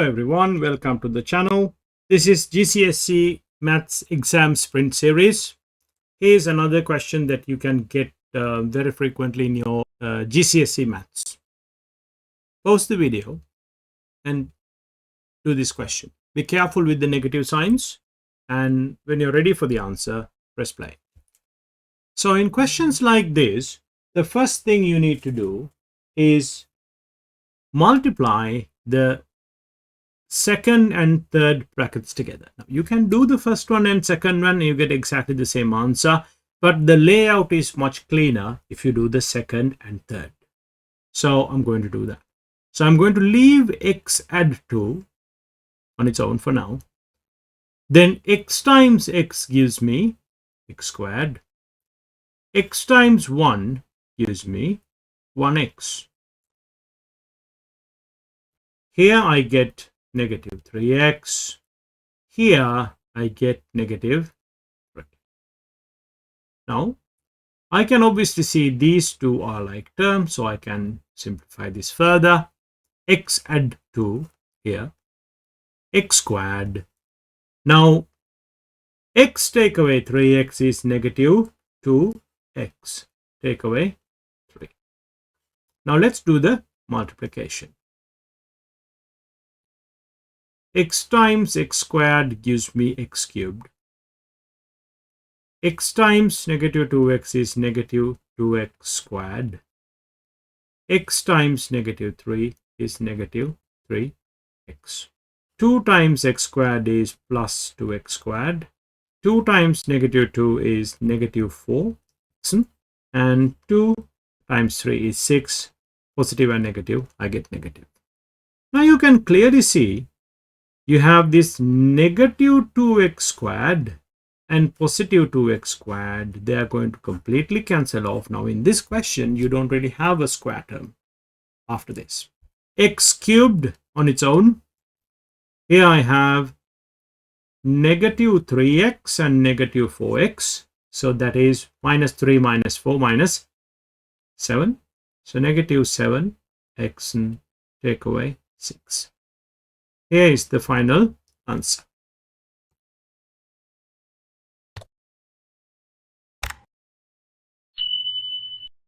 everyone, welcome to the channel. This is GCSE Maths exam sprint series. Here's another question that you can get very frequently in your GCSE Maths. Pause the video and do this question. Be careful with the negative signs, and when you're ready for the answer, press play. So in questions like this, the first thing you need to do is multiply the second and third brackets together. Now, you can do the first one and second one, you get exactly the same answer, but the layout is much cleaner if you do the second and third. So I'm going to do that. So I'm going to leave x add 2 on its own for now. Then x times x gives me x squared. X times 1 gives me 1x. Here I get negative 3x. Here I get negative 3. Now, I can obviously see these two are like terms, so I can simplify this further. X add 2 here, x squared. Now, x take away 3x is negative 2x. Take away 3. Now, let's do the multiplication. X times x squared gives me x cubed. X times negative 2x is negative 2x squared. X times negative 3 is negative 3x. 2 times x squared is plus 2x squared. 2 times negative 2 is negative 4x. And 2 times 3 is 6. Positive and negative, I get negative. Now you can clearly see you have this negative 2x squared and positive 2x squared. They are going to completely cancel off. Now in this question, you don't really have a square term after this. X cubed on its own. Here I have negative 3x and negative 4x. So that is minus 3 minus 4 minus 7. So negative 7x and take away 6. Here is the final answer.